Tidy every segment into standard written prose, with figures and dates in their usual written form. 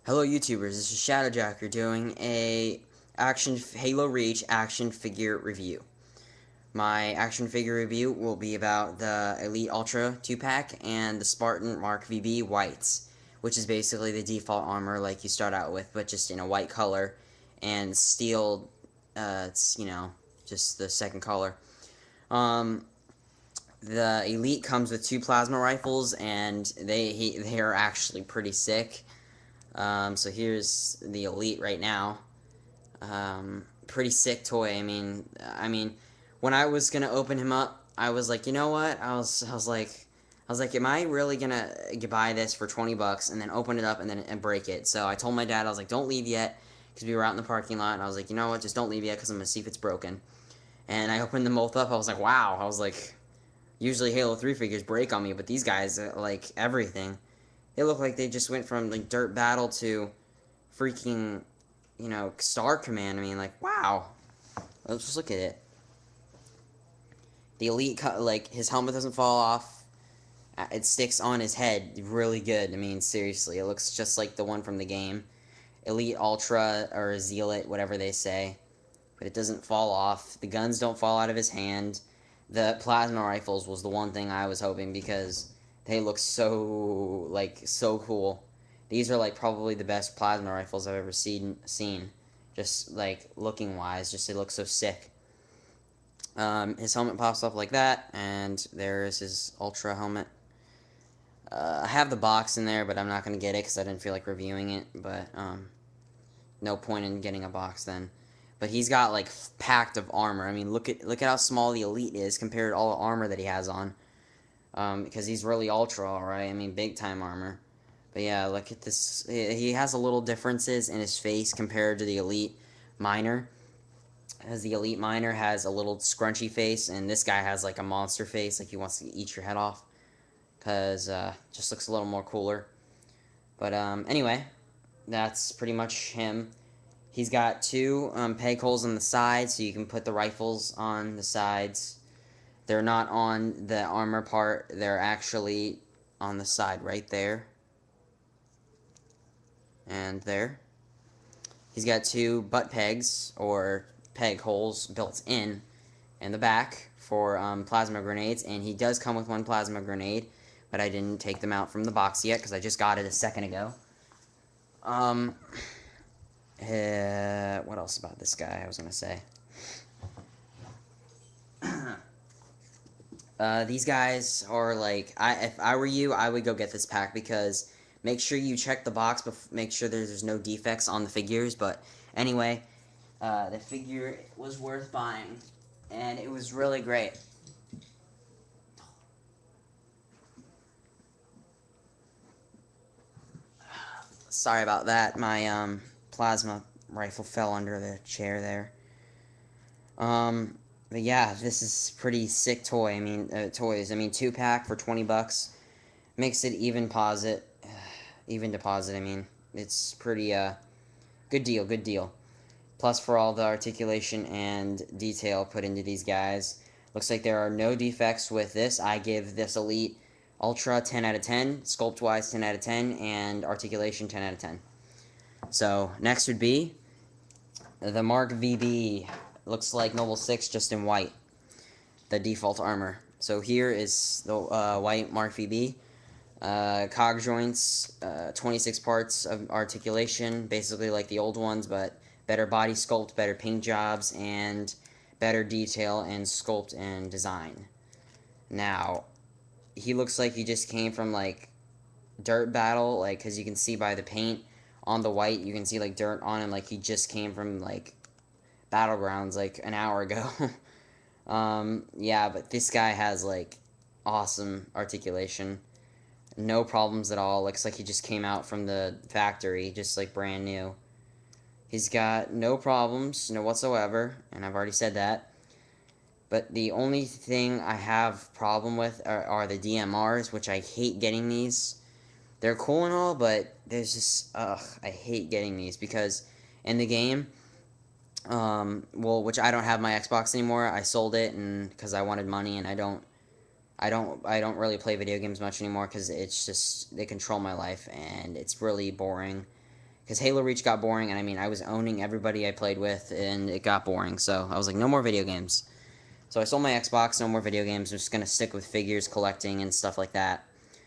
Hello YouTubers, this is shadowjakker doing a Halo Reach action figure review. My action figure review will be about the Elite Ultra 2-pack and the Spartan Mark VB whites, which is basically the default armor like you start out with, but just in a white color, and steel, it's, just the second color. Um, the Elite comes with 2 plasma rifles, and they are actually pretty sick. So here's the Elite right now. Pretty sick toy. I mean, when I was gonna open him up, I was like, you know what? I was like, am I really gonna buy this for 20 bucks and then open it up and break it? So I told my dad, I was like, don't leave yet, because we were out in the parking lot, and I was like, you know what? Just don't leave yet, because I'm gonna see if it's broken. And I opened them both up. I was like, wow. I was like, usually Halo 3 figures break on me, but these guys, like everything. They look like they just went from like Dirt Battle to freaking, Star Command. I mean, like, wow. Let's just look at it. The Elite, like, his helmet doesn't fall off. It sticks on his head really good. I mean, seriously, it looks just like the one from the game. Elite Ultra, or Zealot, whatever they say. But it doesn't fall off. The guns don't fall out of his hand. The plasma rifles was the one thing I was hoping, because they look so cool. These are like probably the best plasma rifles I've ever seen. Just like looking wise, just it looks so sick. His helmet pops up like that, and there's his Ultra helmet. I have the box in there, but I'm not gonna get it because I didn't feel like reviewing it. But no point in getting a box then. But he's got like packed of armor. I mean, look at how small the Elite is compared to all the armor that he has on. Because he's really ultra, alright? I mean, big time armor. But yeah, look at this. He has a little differences in his face compared to the Elite Miner. As the Elite Miner has a little scrunchy face, and this guy has like a monster face, like he wants to eat your head off. Because just looks a little more cooler. But anyway, that's pretty much him. He's got 2 peg holes on the sides, so you can put the rifles on the sides. They're not on the armor part. They're actually on the side right there. And there. He's got 2 butt pegs, or peg holes, built in the back for plasma grenades. And he does come with 1 plasma grenade, but I didn't take them out from the box yet, because I just got it a second ago. What else about this guy I was going to say? These guys are like, if I were you, I would go get this pack, because make sure you check the box, make sure there's no defects on the figures. But anyway, the figure was worth buying, and it was really great. Sorry about that, my plasma rifle fell under the chair there. But yeah, this is pretty sick toy. I mean, toys. I mean, 2-pack for 20 bucks makes it even deposit. I mean, it's pretty good deal, good deal. Plus, for all the articulation and detail put into these guys, looks like there are no defects with this. I give this Elite Ultra 10 out of 10, sculpt wise 10 out of 10, and articulation 10 out of 10. So next would be the Mark VB. Looks like Noble 6, just in white, the default armor. So here is the white Mark VB. Cog joints, 26 parts of articulation, basically like the old ones, but better body sculpt, better paint jobs, and better detail and sculpt and design. Now, he looks like he just came from like Dirt Battle, like, because you can see by the paint on the white, you can see like dirt on him, like he just came from like Battlegrounds like an hour ago. Yeah, but this guy has like awesome articulation, no problems at all. Looks like he just came out from the factory, just like brand new. He's got no problems, no whatsoever, and I've already said that. But the only thing I have problem with are the DMRs, which I hate getting these. They're cool and all, but there's just, I hate getting these, because in the game, which I don't have my Xbox anymore. I sold it, and because I wanted money, and I don't really play video games much anymore, because it's just, they control my life, and it's really boring, Because Halo Reach got boring, and I mean, I was owning everybody I played with, and it got boring. So I was like, no more video games. So I sold my Xbox, no more video games. I'm just going to stick with figures, collecting, and stuff like that.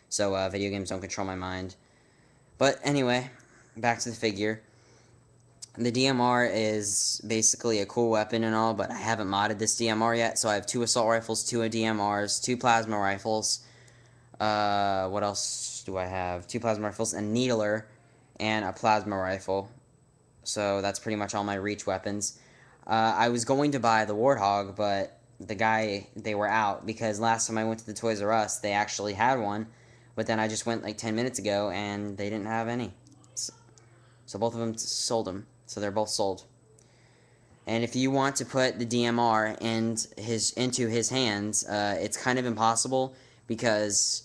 So video games don't control my mind. But anyway, back to the figure. The DMR is basically a cool weapon and all, but I haven't modded this DMR yet. So I have 2 assault rifles, 2 DMRs, 2 plasma rifles. What else do I have? 2 plasma rifles, a needler, and a plasma rifle. So that's pretty much all my reach weapons. I was going to buy the Warthog, but they were out, because last time I went to the Toys R Us, they actually had one, but then I just went like 10 minutes ago, and they didn't have any. So both of them sold them. So they're both sold. And if you want to put the DMR into his hands, it's kind of impossible, because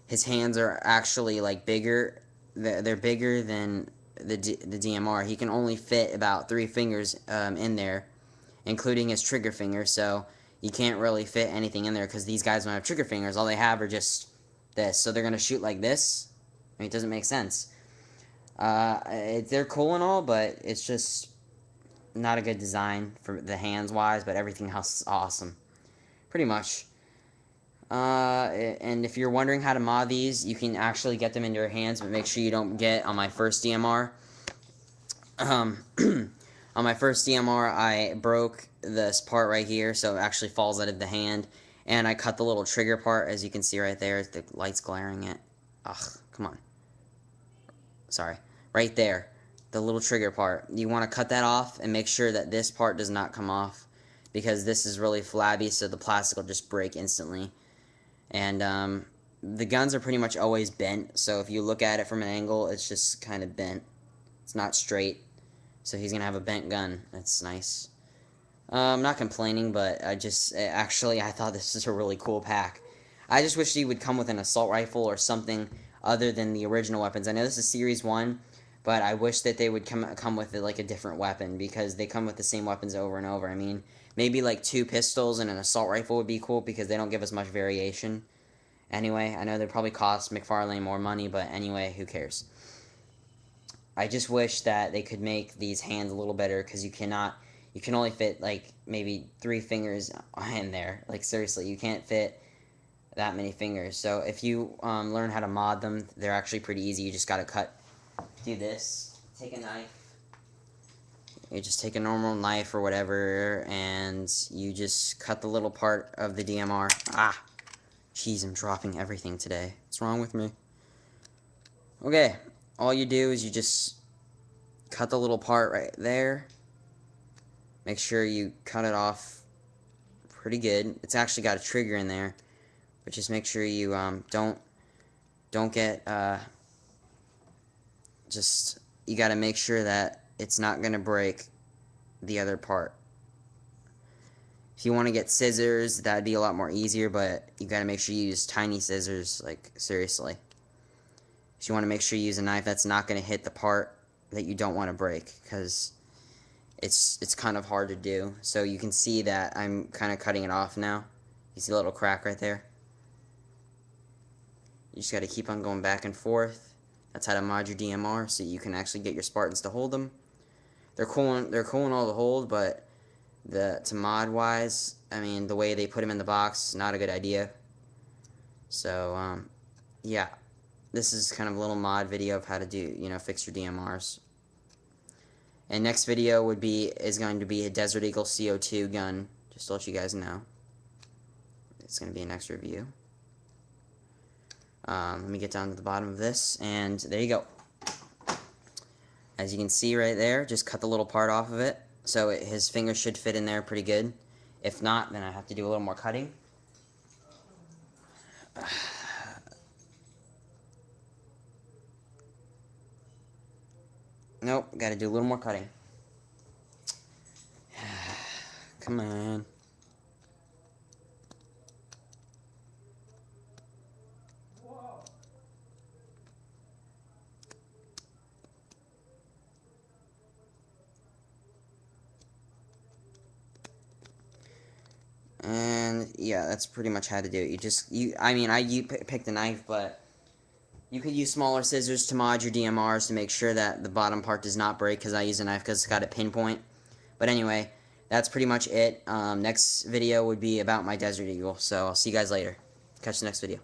his hands are actually like bigger. They're bigger than the DMR. He can only fit about 3 fingers in there, including his trigger finger. So you can't really fit anything in there, because these guys don't have trigger fingers. All they have are just this. So they're gonna shoot like this. I mean, it doesn't make sense. They're cool and all, but it's just not a good design for the hands wise, but everything else is awesome. Pretty much. And if you're wondering how to mod these, you can actually get them into your hands, but make sure you don't get on my first DMR. On my first DMR, I broke this part right here, so it actually falls out of the hand, and I cut the little trigger part, as you can see right there. The light's glaring it. Ugh, come on. Sorry. Right there, the little trigger part. You want to cut that off and make sure that this part does not come off, because this is really flabby, so the plastic will just break instantly. And the guns are pretty much always bent, so if you look at it from an angle, it's just kind of bent. It's not straight, so he's going to have a bent gun. That's nice. I'm not complaining, but I thought this was a really cool pack. I just wish he would come with an assault rifle or something other than the original weapons. I know this is Series 1, but I wish that they would come with like a different weapon, because they come with the same weapons over and over. I mean, maybe like 2 pistols and an assault rifle would be cool, because they don't give us much variation. Anyway, I know they probably cost McFarlane more money, but anyway, who cares? I just wish that they could make these hands a little better, because you can only fit like maybe 3 fingers in there. Like seriously, you can't fit that many fingers. So if you learn how to mod them, they're actually pretty easy. You just gotta do this, take a knife. You just take a normal knife or whatever, and you just cut the little part of the DMR. Ah! Jeez, I'm dropping everything today. What's wrong with me? Okay, all you do is you just cut the little part right there. Make sure you cut it off pretty good. It's actually got a trigger in there, but just make sure you don't get you got to make sure that it's not going to break the other part. If you want to get scissors, that'd be a lot more easier, but you got to make sure you use tiny scissors, like seriously. So you want to make sure you use a knife that's not going to hit the part that you don't want to break, because it's kind of hard to do. So you can see that I'm kind of cutting it off now. You see a little crack right there? You just got to keep on going back and forth. That's how to mod your DMR, so you can actually get your Spartans to hold them. They're cool and all to hold, but to mod wise, I mean, the way they put them in the box is not a good idea. So yeah, this is kind of a little mod video of how to fix your DMRs. And next video is going to be a Desert Eagle CO2 gun, just to let you guys know. It's going to be a next review. Let me get down to the bottom of this, and there you go. As you can see right there, just cut the little part off of it, so his finger should fit in there pretty good. If not, then I have to do a little more cutting. Nope, gotta do a little more cutting. Come on. And yeah, that's pretty much how to do it. You picked a knife, but You could use smaller scissors to mod your DMRs to make sure that the bottom part does not break, because I use a knife because it's got a pinpoint. But anyway, that's pretty much it. Next video would be about my Desert Eagle, so I'll see you guys later. Catch the next video.